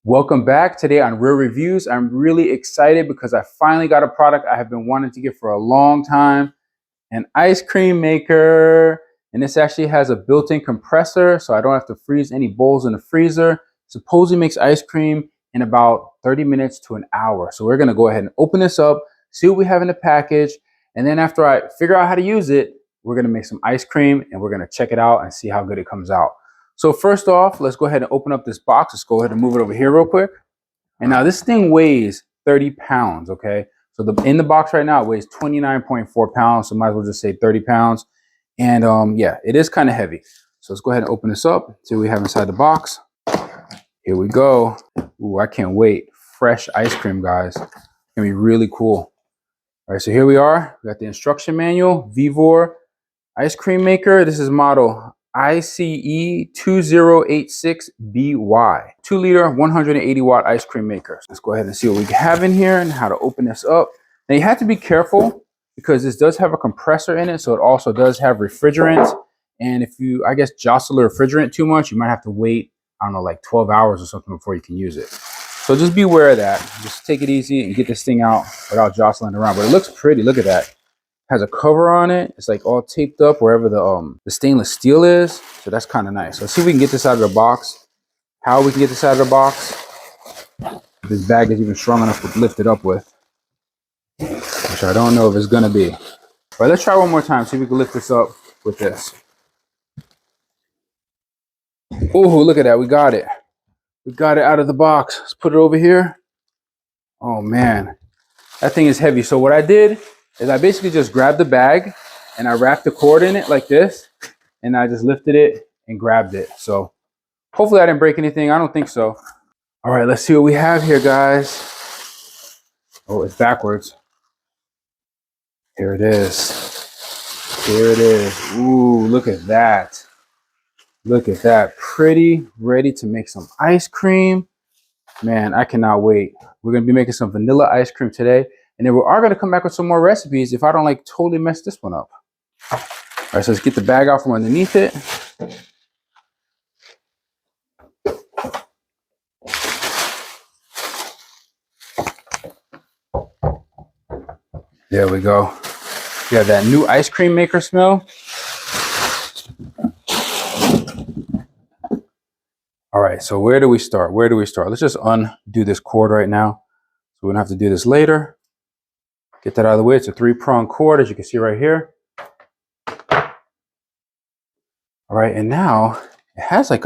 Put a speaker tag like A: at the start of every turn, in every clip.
A: Welcome back. Today on Real Reviews, I'm really excited because I finally got a product I have been wanting to get for a long time, an ice cream maker. And this actually has a built-in compressor, so I don't have to freeze any bowls in the freezer. Supposedly makes ice cream in about 30 minutes to an hour. So we're gonna go ahead and open this up, see what we have in the package, and then after I figure out how to use it, we're gonna make some ice cream and we're gonna check it out and see how good it comes out. So first off, let's go ahead and open up this box. Let's go ahead and move it over here real quick. And now this thing weighs 30 pounds, okay? So in the box right now, it weighs 29.4 pounds. So might as well just say 30 pounds. And yeah, it is kind of heavy. So let's go ahead and open this up, see what we have inside the box. Here we go. Ooh, I can't wait. Fresh ice cream, guys. It's gonna be really cool. All right, so here we are. We got the instruction manual, Vevor ice cream maker. This is model ICE 2086BY. 2-liter, 180-watt ice cream maker. Let's go ahead and see what we have in here and how to open this up. Now you have to be careful because this does have a compressor in it, so it also does have refrigerant. And if you, I guess, jostle the refrigerant too much, you might have to wait, I don't know, like 12 hours or something before you can use it. So just be aware of that. Just take it easy and get this thing out without jostling around. But it looks pretty. Look at that. Has a cover on it. It's like all taped up wherever the stainless steel is. So that's kind of nice. Let's see if we can get this out of the box. How we can get this out of the box. This bag is even strong enough to lift it up with. Which I don't know if it's gonna be. But let's try one more time. See if we can lift this up with this. Oh, look at that. We got it. We got it out of the box. Let's put it over here. Oh man. That thing is heavy. So what I did is I basically just grabbed the bag and I wrapped the cord in it like this, and I just lifted it and grabbed it. So hopefully I didn't break anything. I don't think so. All right, let's see what we have here, guys. Oh, it's backwards. Here it is. Here it is. Ooh, look at that. Look at that. Pretty ready to make some ice cream. Man, I cannot wait. We're gonna be making some vanilla ice cream today. And then we are going to come back with some more recipes if I don't like totally mess this one up. All right, so let's get the bag out from underneath it. There we go. You have that new ice cream maker smell. All right, so where do we start? Where do we start? Let's just undo this cord right now. So we don't have to do this later. Get that out of the way. It's a 3-prong cord, as you can see right here. All right, and now it has like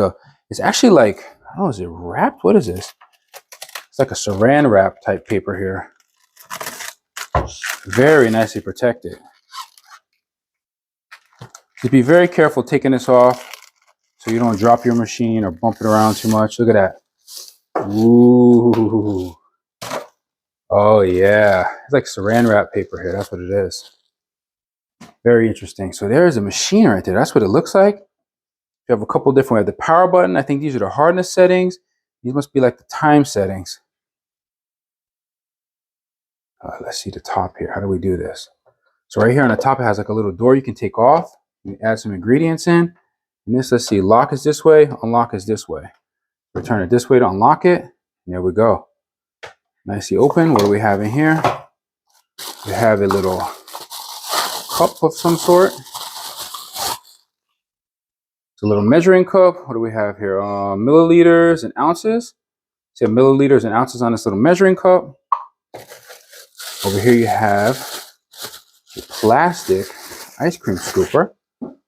A: it's actually like, I don't know, is it wrapped? What is this? It's like a saran wrap type paper here. Very nicely protected. Just be very careful taking this off so you don't drop your machine or bump it around too much. Look at that. Ooh. Oh yeah, it's like saran wrap paper here. That's what it is. Very interesting. So there's a machine right there. That's what it looks like. You have a couple different. We have the power button. I think these are the hardness settings. These must be like the time settings. Let's see the top here. How do we do this? So right here on the top, it has like a little door you can take off. You can add some ingredients in. And this, let's see, lock is this way, unlock is this way. Return it this way to unlock it. And there we go. Nicely open. What do we have in here? We have a little cup of some sort. It's a little measuring cup. What do we have here? Milliliters and ounces. So you have milliliters and ounces on this little measuring cup. Over here you have a plastic ice cream scooper.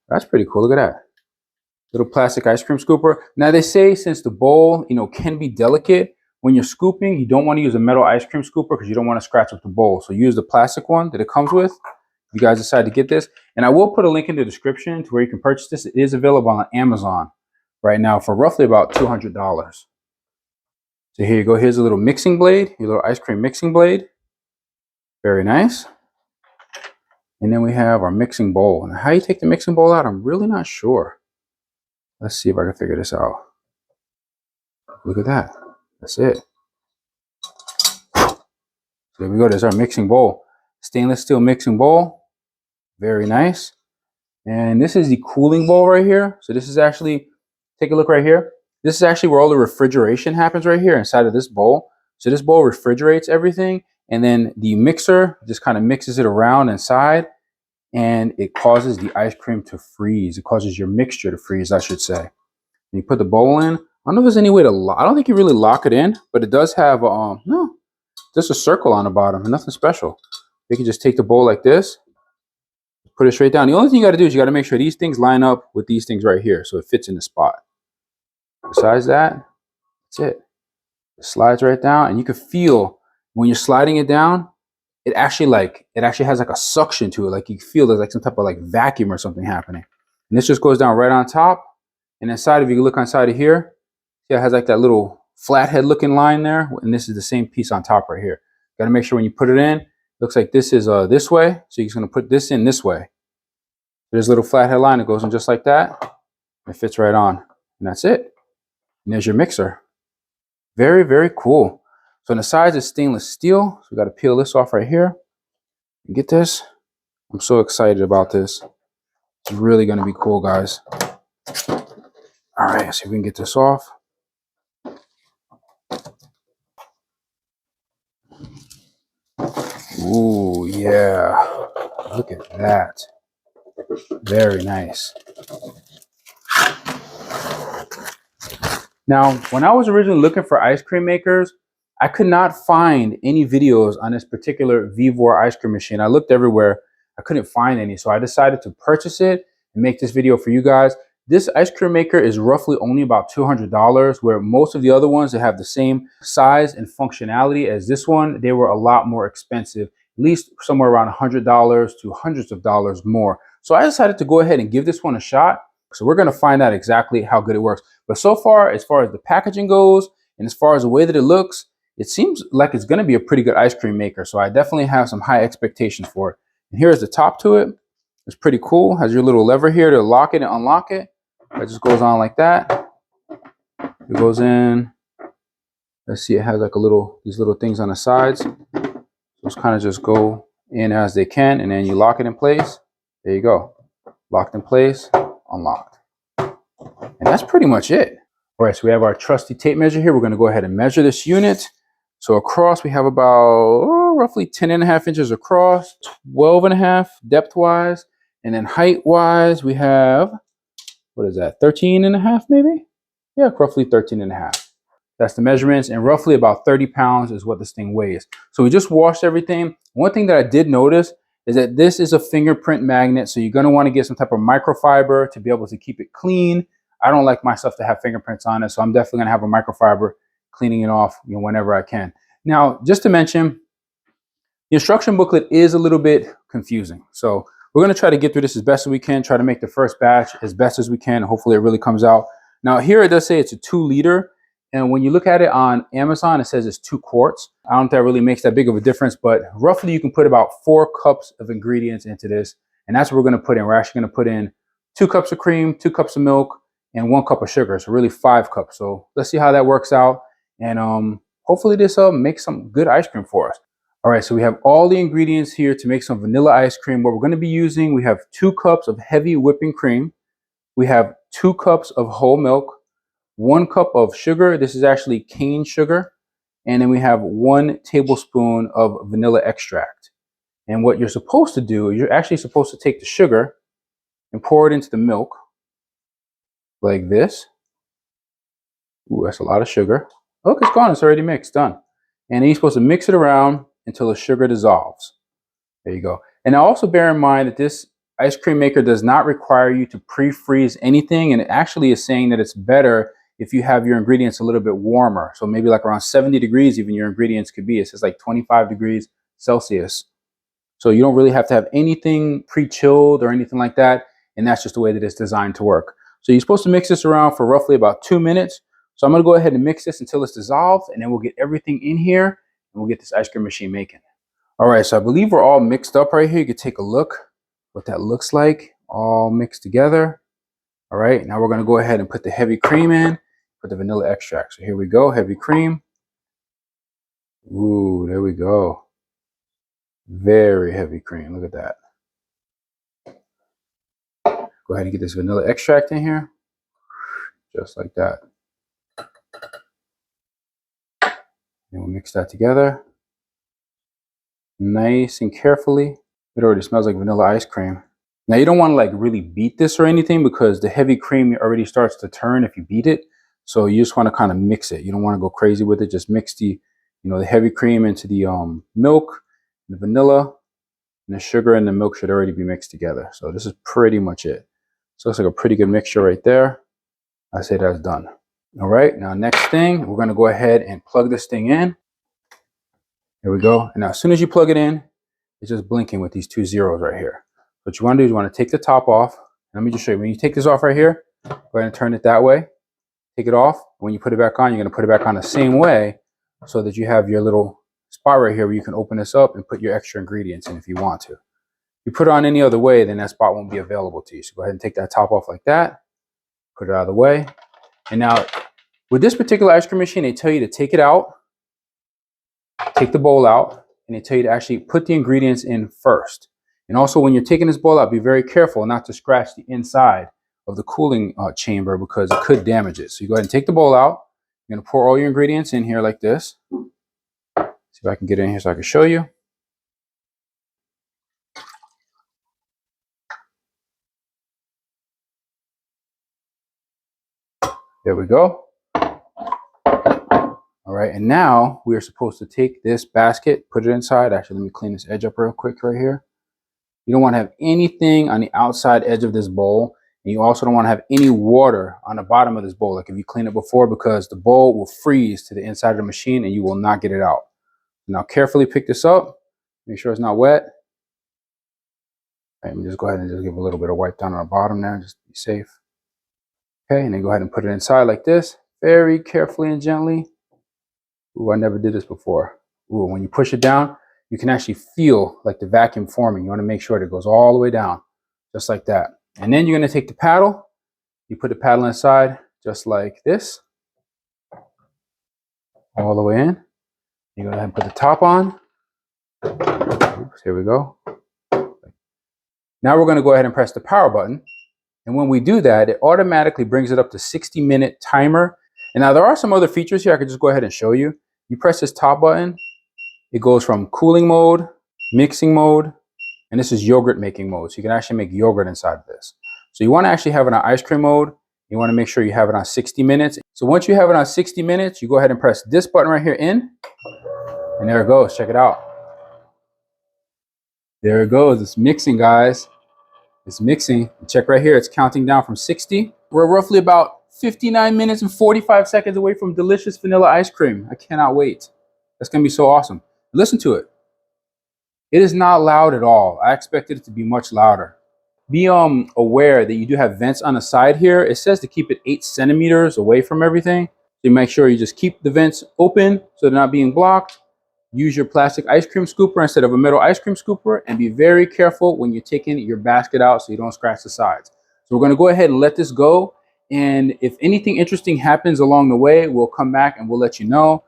A: That's pretty cool. Look at that. Little plastic ice cream scooper. Now they say since the bowl, can be delicate, when you're scooping, you don't want to use a metal ice cream scooper because you don't want to scratch up the bowl. So use the plastic one that it comes with. You guys decide to get this. And I will put a link in the description to where you can purchase this. It is available on Amazon right now for roughly about $200. So here you go. Here's a little mixing blade, your little ice cream mixing blade. Very nice. And then we have our mixing bowl. And how you take the mixing bowl out, I'm really not sure. Let's see if I can figure this out. Look at that. That's it. So there we go. There's our mixing bowl. Stainless steel mixing bowl. Very nice. And this is the cooling bowl right here. So this is actually, take a look right here. This is actually where all the refrigeration happens right here inside of this bowl. So this bowl refrigerates everything, and then the mixer just kind of mixes it around inside, and it causes the ice cream to freeze. It causes your mixture to freeze, I should say. And you put the bowl in. I don't know if there's any way to lock. I don't think you really lock it in, but it does have no, just a circle on the bottom, nothing special. You can just take the bowl like this, put it straight down. The only thing you got to do is you got to make sure these things line up with these things right here, so it fits in the spot. Besides that, that's it. It slides right down, and you can feel when you're sliding it down, it actually has like a suction to it. Like you feel there's like some type of like vacuum or something happening. And this just goes down right on top. And inside, if you look inside of here, see it has like that little flathead looking line there. And this is the same piece on top right here. Got to make sure when you put it in, it looks like this is this way. So you're just going to put this in this way. There's a little flathead line that goes in just like that. It fits right on. And that's it. And there's your mixer. Very, very cool. So on the sides is stainless steel. So we got to peel this off right here. Get this. I'm so excited about this. It's really going to be cool, guys. All right, let's see if we can get this off. Ooh, yeah. Look at that. Very nice. Now, when I was originally looking for ice cream makers, I could not find any videos on this particular Vevor ice cream machine. I looked everywhere. I couldn't find any. So I decided to purchase it and make this video for you guys. This ice cream maker is roughly only about $200, where most of the other ones that have the same size and functionality as this one, they were a lot more expensive, at least somewhere around $100 to hundreds of dollars more. So I decided to go ahead and give this one a shot. So we're going to find out exactly how good it works. But so far as the packaging goes, and as far as the way that it looks, it seems like it's going to be a pretty good ice cream maker. So I definitely have some high expectations for it. And here's the top to it. It's pretty cool. Has your little lever here to lock it and unlock it. It just goes on like that. It goes in. Let's see, it has like these little things on the sides. Those kind of just go in as they can, and then you lock it in place. There you go. Locked in place, unlocked. And that's pretty much it. All right, so we have our trusty tape measure here. We're going to go ahead and measure this unit. So across, we have about roughly 10.5 inches across, 12.5 depth-wise. And then height-wise, we have, what is that, 13.5 maybe? Yeah, roughly 13.5. That's the measurements, and roughly about 30 pounds is what this thing weighs. So we just washed everything. One thing that I did notice is that this is a fingerprint magnet, so you're going to want to get some type of microfiber to be able to keep it clean. I don't like my stuff to have fingerprints on it, so I'm definitely going to have a microfiber cleaning it off, whenever I can. Now, just to mention, the instruction booklet is a little bit confusing. So we're going to try to get through this as best as we can, try to make the first batch as best as we can. Hopefully it really comes out. Now here it does say it's a 2-liter. And when you look at it on Amazon, it says it's 2 quarts. I don't think that really makes that big of a difference, but roughly you can put about 4 cups of ingredients into this. And that's what we're going to put in. We're actually going to put in 2 cups of cream, 2 cups of milk, and 1 cup of sugar. So really 5 cups. So let's see how that works out. And hopefully this makes some good ice cream for us. All right, so we have all the ingredients here to make some vanilla ice cream. What we're going to be using, we have 2 cups of heavy whipping cream. We have 2 cups of whole milk, 1 cup of sugar. This is actually cane sugar. And then we have 1 tablespoon of vanilla extract. And what you're supposed to do is you're actually supposed to take the sugar and pour it into the milk like this. Ooh, that's a lot of sugar. Look, it's gone. It's already mixed. Done. And then you're supposed to mix it around until the sugar dissolves. There you go. And now also bear in mind that this ice cream maker does not require you to pre-freeze anything. And it actually is saying that it's better if you have your ingredients a little bit warmer. So maybe like around 70 degrees even your ingredients could be. It says like 25 degrees Celsius. So you don't really have to have anything pre-chilled or anything like that. And that's just the way that it's designed to work. So you're supposed to mix this around for roughly about 2 minutes. So I'm going to go ahead and mix this until it's dissolved, and then we'll get everything in here and we'll get this ice cream machine making. All right, so I believe we're all mixed up right here. You can take a look what that looks like, all mixed together. All right, now we're going to go ahead and put the heavy cream in, put the vanilla extract. So here we go, heavy cream. Ooh, there we go. Very heavy cream. Look at that. Go ahead and get this vanilla extract in here, just like that. And we'll mix that together nice and carefully. It already smells like vanilla ice cream. Now you don't want to like really beat this or anything because the heavy cream already starts to turn if you beat it. So you just want to kind of mix it. You don't want to go crazy with it. Just mix the, the heavy cream into the milk, the vanilla, and the sugar and the milk should already be mixed together. So this is pretty much it. So it's like a pretty good mixture right there. I say that's done. All right, now next thing, we're gonna go ahead and plug this thing in. Here we go. And now as soon as you plug it in, it's just blinking with these 2 zeros right here. What you want to do is you want to take the top off. Let me just show you. When you take this off right here, go ahead and turn it that way. Take it off. When you put it back on, you're going to put it back on the same way so that you have your little spot right here where you can open this up and put your extra ingredients in if you want to. If you put it on any other way, then that spot won't be available to you. So go ahead and take that top off like that. Put it out of the way. And now with this particular ice cream machine, they tell you to take it out, take the bowl out, and they tell you to actually put the ingredients in first. And also when you're taking this bowl out, be very careful not to scratch the inside of the cooling chamber because it could damage it. So you go ahead and take the bowl out. You're going to pour all your ingredients in here like this. See if I can get in here so I can show you. There we go. All right, and now we are supposed to take this basket, put it inside. Actually, let me clean this edge up real quick right here. You don't want to have anything on the outside edge of this bowl. And you also don't want to have any water on the bottom of this bowl, like if you clean it before, because the bowl will freeze to the inside of the machine and you will not get it out. Now carefully pick this up. Make sure it's not wet. Let me just go ahead and just give a little bit of wipe down on the bottom there, just to be safe. Okay, and then go ahead and put it inside like this, very carefully and gently. Ooh, I never did this before. Ooh, when you push it down, you can actually feel like the vacuum forming. You want to make sure that it goes all the way down, just like that. And then you're going to take the paddle. You put the paddle inside just like this, all the way in. You go ahead and put the top on. Oops, here we go. Now we're going to go ahead and press the power button. And when we do that, it automatically brings it up to 60-minute timer. And now there are some other features here I could just go ahead and show you. You press this top button, it goes from cooling mode, mixing mode, and this is yogurt making mode. So you can actually make yogurt inside of this. So you want to actually have it on ice cream mode. You want to make sure you have it on 60 minutes. So once you have it on 60 minutes, you go ahead and press this button right here in, and there it goes. Check it out. There it goes. It's mixing, guys. It's mixing. Check right here. It's counting down from 60. We're roughly about 59 minutes and 45 seconds away from delicious vanilla ice cream. I cannot wait. That's going to be so awesome. Listen to it. It is not loud at all. I expected it to be much louder. Be aware that you do have vents on the side here. It says to keep it 8 centimeters away from everything. So make sure you just keep the vents open so they're not being blocked. Use your plastic ice cream scooper instead of a metal ice cream scooper, and be very careful when you're taking your basket out so you don't scratch the sides. So we're going to go ahead and let this go. And if anything interesting happens along the way, we'll come back and we'll let you know.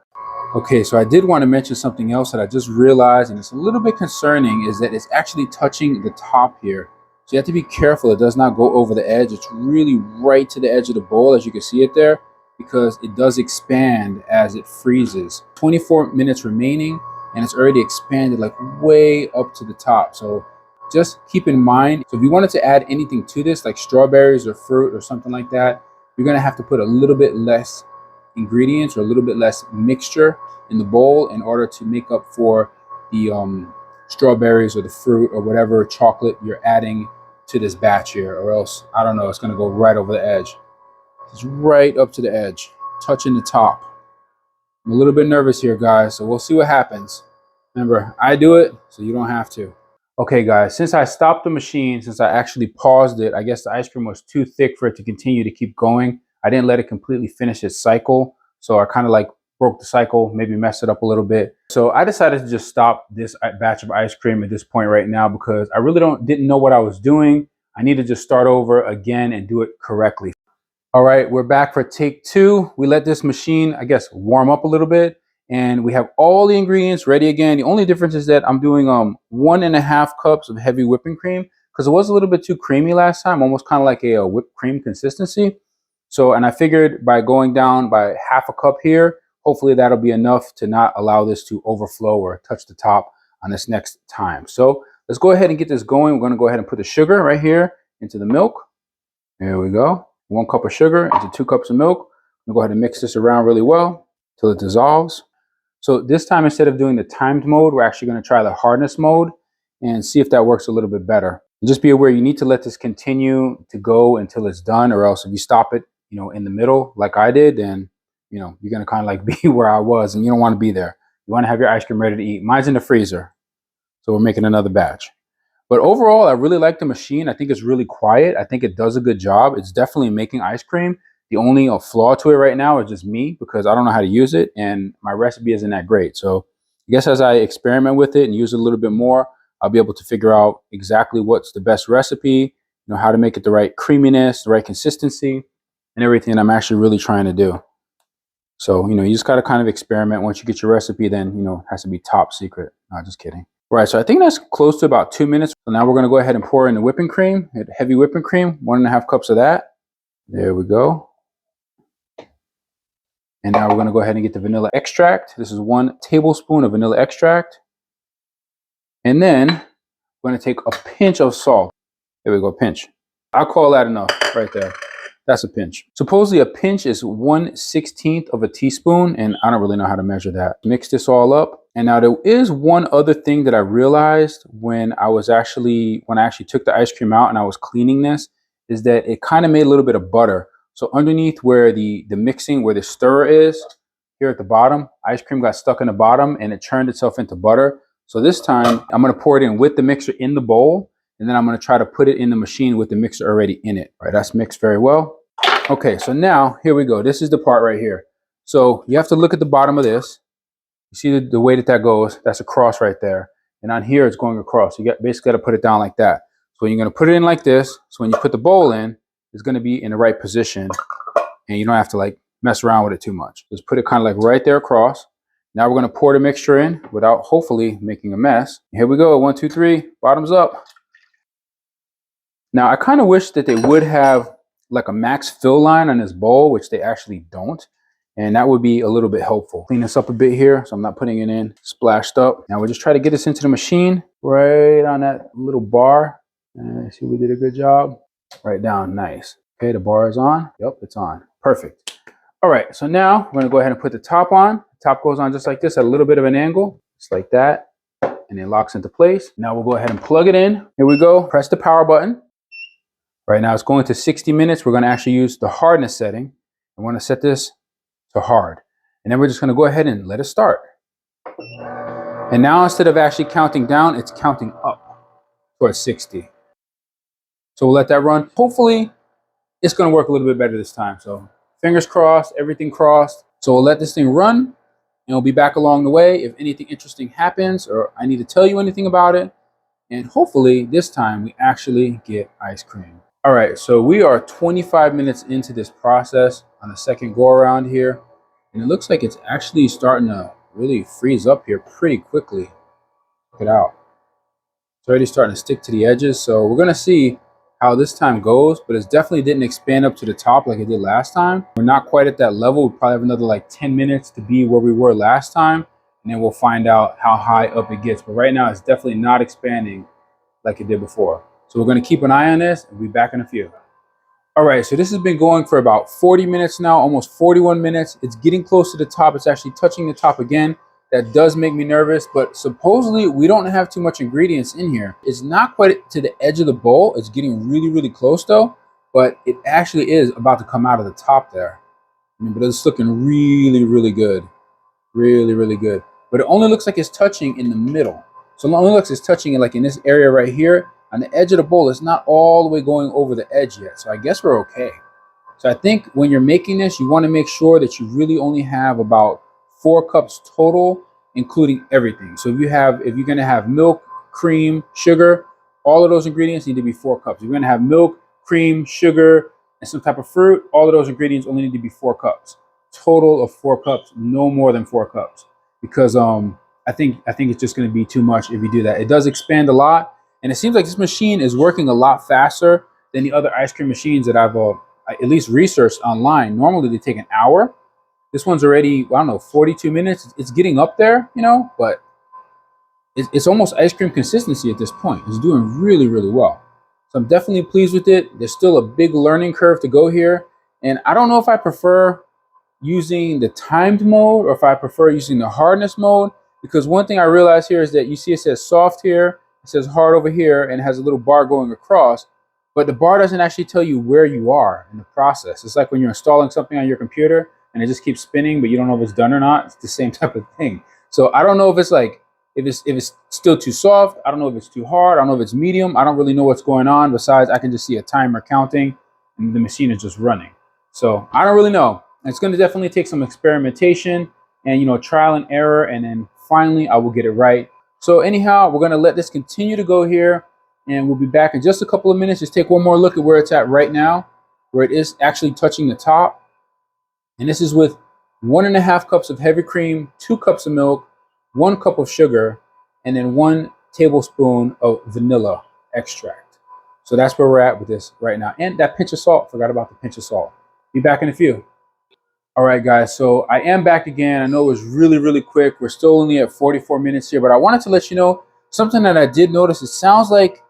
A: Okay, so I did want to mention something else that I just realized, and it's a little bit concerning, is that it's actually touching the top here. So you have to be careful it does not go over the edge. It's really right to the edge of the bowl, as you can see it there, because it does expand as it freezes. 24 minutes remaining, and it's already expanded like way up to the top. So just keep in mind, so if you wanted to add anything to this, like strawberries or fruit or something like that, you're going to have to put a little bit less ingredients or a little bit less mixture in the bowl in order to make up for the strawberries or the fruit or whatever chocolate you're adding to this batch here, or else, I don't know, it's going to go right over the edge. It's right up to the edge, touching the top. I'm a little bit nervous here, guys, so we'll see what happens. Remember, I do it, so you don't have to. Okay, guys, since I stopped the machine, since I actually paused it, I guess the ice cream was too thick for it to continue to keep going. I didn't let it completely finish its cycle, so I kind of like broke the cycle, maybe messed it up a little bit. So I decided to just stop this batch of ice cream at this point right now because I really didn't know what I was doing. I need to just start over again and do it correctly. All right, we're back for take 2. We let this machine, I guess, warm up a little bit, and we have all the ingredients ready again. The only difference is that I'm doing 1.5 cups of heavy whipping cream because it was a little bit too creamy last time, almost kind of like a whipped cream consistency. So, and I figured by going down by 1/2 cup here, hopefully that'll be enough to not allow this to overflow or touch the top on this next time. So let's go ahead and get this going. We're going to go ahead and put the sugar right here into the milk. There we go. 1 cup of sugar into 2 cups of milk. I'm going to go ahead and mix this around really well till it dissolves. So this time, instead of doing the timed mode, we're actually going to try the hardness mode and see if that works a little bit better. And just be aware, you need to let this continue to go until it's done, or else if you stop it, in the middle like I did, then, you're going to kind of like be where I was, and you don't want to be there. You want to have your ice cream ready to eat. Mine's in the freezer, so we're making another batch. But overall, I really like the machine. I think it's really quiet. I think it does a good job. It's definitely making ice cream. The only flaw to it right now is just me, because I don't know how to use it and my recipe isn't that great. So I guess as I experiment with it and use it a little bit more, I'll be able to figure out exactly what's the best recipe, how to make it the right creaminess, the right consistency, and everything I'm actually really trying to do. So, you just got to kind of experiment. Once you get your recipe, then, it has to be top secret. No, just kidding. Right, so I think that's close to about 2 minutes. So now we're going to go ahead and pour in the whipping cream, heavy whipping cream, 1.5 cups of that. There we go. And now we're going to go ahead and get the vanilla extract. This is 1 tablespoon of vanilla extract. And then we're going to take a pinch of salt. There we go, pinch. I'll call that enough right there. That's a pinch. Supposedly a pinch is 1/16 of a teaspoon, and I don't really know how to measure that. Mix this all up. And now there is one other thing that I realized when I actually took the ice cream out and I was cleaning this, is that it kind of made a little bit of butter. So underneath where the mixing, where the stirrer is, here at the bottom, ice cream got stuck in the bottom and it turned itself into butter. So this time I'm going to pour it in with the mixer in the bowl, and then I'm going to try to put it in the machine with the mixer already in it. All right, that's mixed very well. Okay, so now here we go. This is the part right here. So you have to look at the bottom of this. You see the way that goes? That's a cross right there. And on here, it's going across. You basically got to put it down like that. So you're going to put it in like this. So when you put the bowl in, it's going to be in the right position. And you don't have to like mess around with it too much. Just put it kind of like right there across. Now we're going to pour the mixture in without hopefully making a mess. Here we go. 1, 2, 3. Bottoms up. Now I kind of wish that they would have like a max fill line on this bowl, which they actually don't. And that would be a little bit helpful. Clean this up a bit here, so I'm not putting it in splashed up. Now we'll just try to get this into the machine right on that little bar. And see, we did a good job. Right down, nice. Okay, the bar is on. Yep, it's on. Perfect. All right, so now we're gonna go ahead and put the top on. The top goes on just like this at a little bit of an angle, just like that. And it locks into place. Now we'll go ahead and plug it in. Here we go, press the power button. Right now it's going to 60 minutes. We're gonna actually use the hardness setting. I wanna set this to hard. And then we're just gonna go ahead and let it start. And now instead of actually counting down, it's counting up towards 60. So we'll let that run. Hopefully it's gonna work a little bit better this time. So fingers crossed, everything crossed. So we'll let this thing run and we'll be back along the way if anything interesting happens or I need to tell you anything about it. And hopefully this time we actually get ice cream. All right, so we are 25 minutes into this process on the second go around here. And it looks like it's actually starting to really freeze up here pretty quickly. Check it out. It's already starting to stick to the edges. So we're gonna see how this time goes, but it definitely didn't expand up to the top like it did last time. We're not quite at that level. We probably have another like 10 minutes to be where we were last time. And then we'll find out how high up it gets. But right now it's definitely not expanding like it did before. So we're going to keep an eye on this and we'll be back in a few. All right, so this has been going for about 40 minutes now, almost 41 minutes. It's getting close to the top. It's actually touching the top again. That does make me nervous, but supposedly we don't have too much ingredients in here. It's not quite to the edge of the bowl. It's getting really, really close though, but it actually is about to come out of the top there. But it's looking really, really good. Really, really good. But it only looks like it's touching in the middle. So it only looks like it's touching like in this area right here. On the edge of the bowl, it's not all the way going over the edge yet. So I guess we're okay. So I think when you're making this, you want to make sure that you really only have about 4 cups total, including everything. So if you're going to have milk, cream, sugar, all of those ingredients need to be 4 cups. If you're going to have milk, cream, sugar, and some type of fruit, all of those ingredients only need to be 4 cups. Total of 4 cups, no more than 4 cups. Because I think it's just going to be too much if you do that. It does expand a lot. And it seems like this machine is working a lot faster than the other ice cream machines that I've at least researched online. Normally they take an hour. This one's already, I don't know, 42 minutes. It's getting up there, you know, but it's almost ice cream consistency at this point. It's doing really, really well. So I'm definitely pleased with it. There's still a big learning curve to go here. And I don't know if I prefer using the timed mode or if I prefer using the hardness mode, because one thing I realized here is that you see it says soft here, it says hard over here, and it has a little bar going across, but the bar doesn't actually tell you where you are in the process. It's like when you're installing something on your computer and it just keeps spinning, but you don't know if it's done or not. It's the same type of thing. So I don't know if it's like, if it's still too soft. I don't know if it's too hard. I don't know if it's medium. I don't really know what's going on. Besides, I can just see a timer counting and the machine is just running. So I don't really know. It's going to definitely take some experimentation and, you know, trial and error. And then finally, I will get it right. So anyhow, we're going to let this continue to go here. And we'll be back in just a couple of minutes. Just take one more look at where it's at right now, where it is actually touching the top. And this is with 1.5 cups of heavy cream, 2 cups of milk, 1 cup of sugar, and then 1 tablespoon of vanilla extract. So that's where we're at with this right now. And that pinch of salt, forgot about the pinch of salt. Be back in a few. All right, guys, so I am back again. I know it was really, really quick. We're still only at 44 minutes here, but I wanted to let you know something that I did notice. It sounds like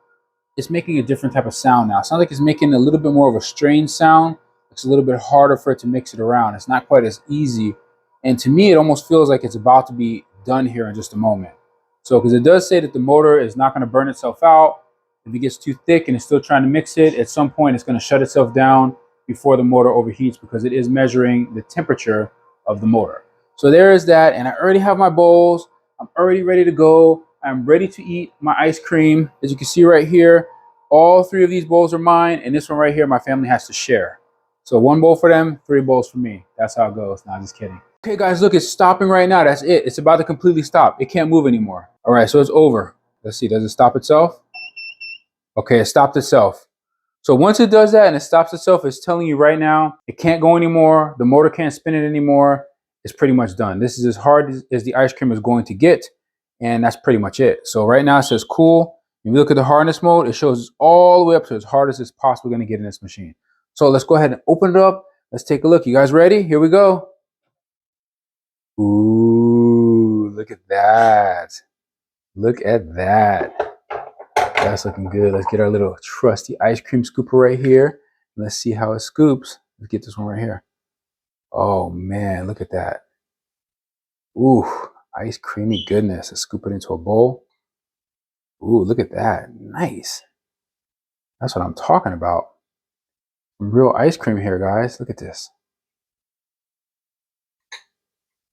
A: it's making a different type of sound now. It sounds like it's making a little bit more of a strained sound. It's a little bit harder for it to mix it around. It's not quite as easy. And to me, it almost feels like it's about to be done here in just a moment. So, because it does say that the motor is not going to burn itself out. If it gets too thick and it's still trying to mix it, at some point it's going to shut itself down before the motor overheats, because it is measuring the temperature of the motor. So there is that, and I already have my bowls. I'm already ready to go. I'm ready to eat my ice cream. As you can see right here, all 3 of these bowls are mine, and this one right here, my family has to share. So 1 bowl for them, 3 bowls for me. That's how it goes. Nah, just kidding. Okay, guys, look, it's stopping right now. That's it. It's about to completely stop. It can't move anymore. All right, so it's over. Let's see. Does it stop itself? Okay, it stopped itself. So once it does that and it stops itself, it's telling you right now it can't go anymore. The motor can't spin it anymore. It's pretty much done. This is as hard as the ice cream is going to get, and that's pretty much it. So right now it says cool. If you look at the hardness mode, it shows all the way up to as hard as it's possibly going to get in this machine. So let's go ahead and open it up. Let's take a look. You guys ready? Here we go. Ooh, look at that. Look at that. That's looking good. Let's get our little trusty ice cream scooper right here. Let's see how it scoops. Let's get this one right here. Oh man, look at that. Ooh, ice creamy goodness. Let's scoop it into a bowl. Ooh, look at that. Nice. That's what I'm talking about. Some real ice cream here, guys. Look at this.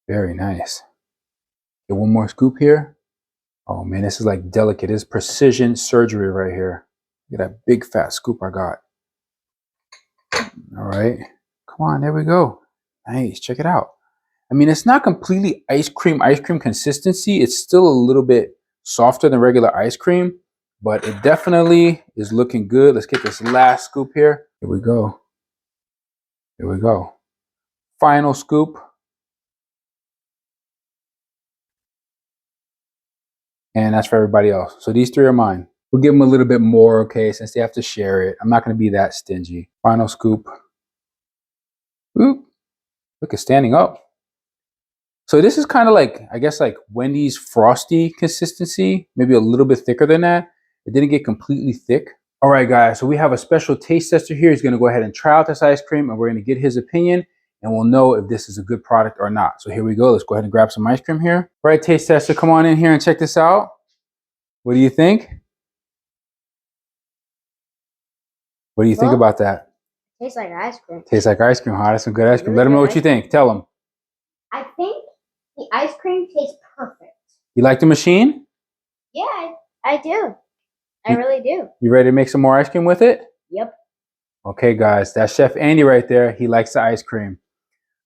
A: Very nice. Get one more scoop here. Oh man, this is like delicate. This is precision surgery right here. Look at that big fat scoop I got. All right. Come on, there we go. Nice. Check it out. I mean, it's not completely ice cream consistency. It's still a little bit softer than regular ice cream, but it definitely is looking good. Let's get this last scoop here. Here we go. Here we go. Final scoop. And that's for everybody else. So these 3 are mine. We'll give them a little bit more, okay, since they have to share it. I'm not going to be that stingy. Final scoop. Oop. Look, it's standing up. So this is kind of like, I guess, like Wendy's Frosty consistency, maybe a little bit thicker than that. It didn't get completely thick. All right, guys, so we have a special taste tester here. He's going to go ahead and try out this ice cream, and we're going to get his opinion, and we'll know if this is a good product or not. So here we go. Let's go ahead and grab some ice cream here. All right, taste tester, come on in here and check this out. What do you think? What do you think about that?
B: Tastes like ice cream.
A: Tastes like ice cream, huh? That's some good ice cream. Let them know what you think. Tell them.
B: I think the ice cream tastes perfect.
A: You like the machine?
B: Yeah, I do. I really do.
A: You ready to make some more ice cream with it?
B: Yep.
A: Okay, guys, that's Chef Andy right there. He likes the ice cream.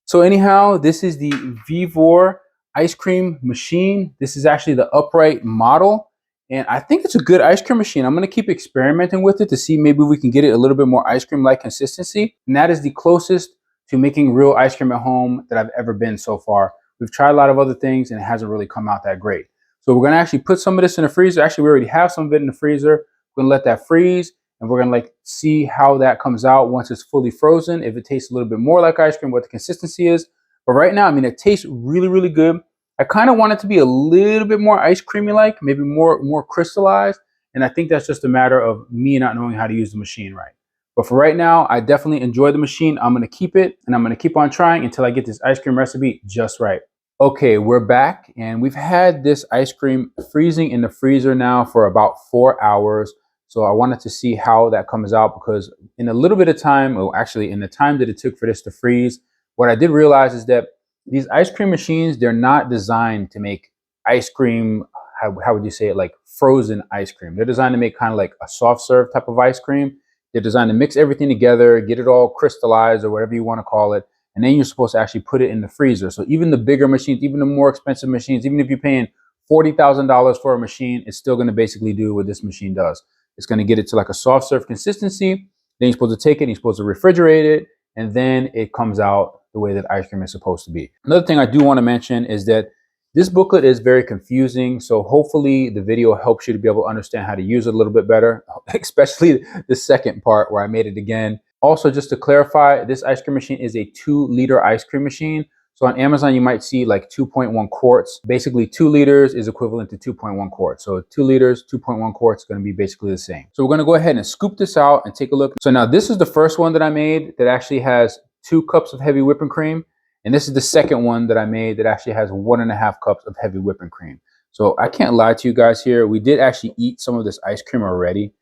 A: So anyhow, this is the Vevor ice cream machine. This is actually the upright model. And I think it's a good ice cream machine. I'm going to keep experimenting with it to see maybe we can get it a little bit more ice cream-like consistency. And that is the closest to making real ice cream at home that I've ever been so far. We've tried a lot of other things and it hasn't really come out that great. So we're going to actually put some of this in the freezer. Actually, we already have some of it in the freezer. We're going to let that freeze and we're going to see how that comes out once it's fully frozen. If it tastes a little bit more like ice cream, what the consistency is. But right now, I mean, it tastes really, really good. I kind of want it to be a little bit more ice creamy like, maybe more crystallized. And I think that's just a matter of me not knowing how to use the machine right. But for right now, I definitely enjoy the machine. I'm going to keep it and I'm going to keep on trying until I get this ice cream recipe just right. Okay, we're back and we've had this ice cream freezing in the freezer now for about 4 hours. So I wanted to see how that comes out because in a little bit of time, or actually in the time that it took for this to freeze, what I did realize is that these ice cream machines, they're not designed to make ice cream, how would you say it, like frozen ice cream. They're designed to make kind of like a soft serve type of ice cream. They're designed to mix everything together, get it all crystallized or whatever you want to call it. And then you're supposed to actually put it in the freezer. So even the bigger machines, even the more expensive machines, even if you're paying $40,000 for a machine, it's still going to basically do what this machine does. It's going to get it to like a soft serve consistency. Then you're supposed to take it, you're supposed to refrigerate it, and then it comes out the way that ice cream is supposed to be. Another thing I do want to mention is that this booklet is very confusing. So hopefully the video helps you to be able to understand how to use it a little bit better, especially the second part where I made it again. Also, just to clarify, this ice cream machine is a 2-liter ice cream machine. So on Amazon, you might see like 2.1 quarts. Basically, 2 liters is equivalent to 2.1 quarts. So 2 liters, 2.1 quarts is going to be basically the same. So we're going to go ahead and scoop this out and take a look. So now this is the first one that I made that actually has 2 cups of heavy whipping cream. And this is the second one that I made that actually has 1.5 cups of heavy whipping cream. So I can't lie to you guys here. We did actually eat some of this ice cream already.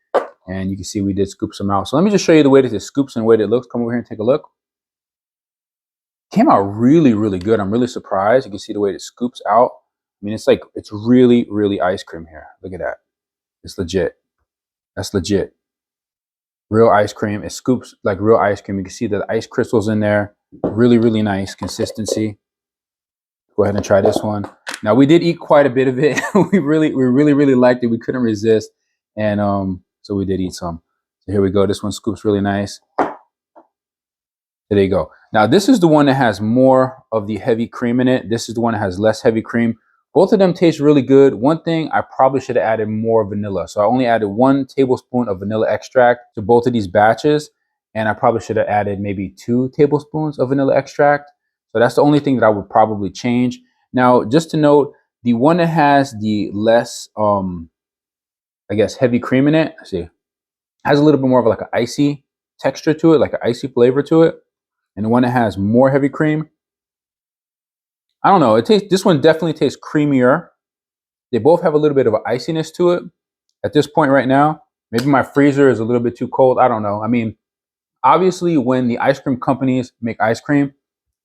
A: And you can see we did scoop some out. So let me just show you the way that it scoops and the way that it looks. Come over here and take a look. Came out really, really good. I'm really surprised. You can see the way it scoops out. I mean, it's like, it's really, really ice cream here. Look at that. It's legit. That's legit. Real ice cream. It scoops like real ice cream. You can see the ice crystals in there. Really, really nice consistency. Go ahead and try this one. Now, we did eat quite a bit of it. we really liked it. We couldn't resist. And so we did eat some. So here we go. This one scoops really nice. There you go. Now, this is the one that has more of the heavy cream in it. This is the one that has less heavy cream. Both of them taste really good. One thing, I probably should have added more vanilla. So I only added 1 tablespoon of vanilla extract to both of these batches. And I probably should have added maybe 2 tablespoons of vanilla extract. So that's the only thing that I would probably change. Now, just to note, the one that has the less, I guess, heavy cream in it, see, has a little bit more of like an icy texture to it, like an icy flavor to it. And the one that has more heavy cream, I don't know, this one definitely tastes creamier. They both have a little bit of an iciness to it at this point right now. Maybe my freezer is a little bit too cold. I don't know. I mean, obviously when the ice cream companies make ice cream,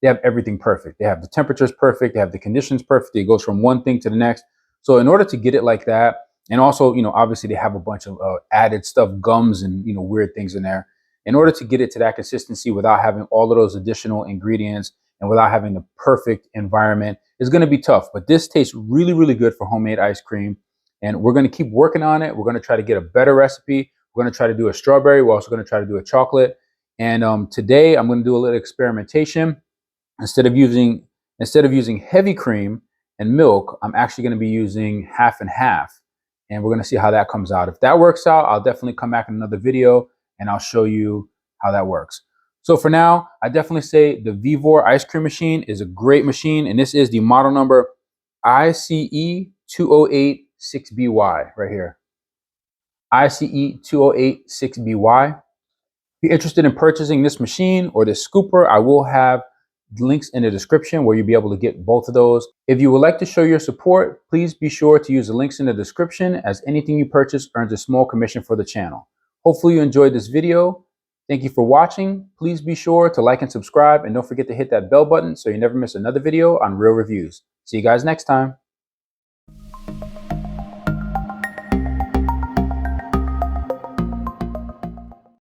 A: they have everything perfect. They have the temperatures perfect. They have the conditions perfect. It goes from one thing to the next. So in order to get it like that, and also, you know, obviously they have a bunch of added stuff, gums and, you know, weird things in there. In order to get it to that consistency without having all of those additional ingredients and without having the perfect environment is going to be tough. But this tastes really, really good for homemade ice cream. And we're going to keep working on it. We're going to try to get a better recipe. We're going to try to do a strawberry. We're also going to try to do a chocolate. And today I'm going to do a little experimentation. Instead of using heavy cream and milk, I'm actually going to be using half and half. And we're going to see how that comes out. If that works out, I'll definitely come back in another video and I'll show you how that works. So for now, I definitely say the Vevor ice cream machine is a great machine. And this is the model number ICE2086BY right here. ICE2086BY. If you're interested in purchasing this machine or this scooper, I will have links in the description where you'll be able to get both of those. If you would like to show your support, please be sure to use the links in the description, as anything you purchase earns a small commission for the channel. Hopefully you enjoyed this video. Thank you for watching. Please be sure to like and subscribe, and don't forget to hit that bell button so you never miss another video on Real Reviews. See you guys next time.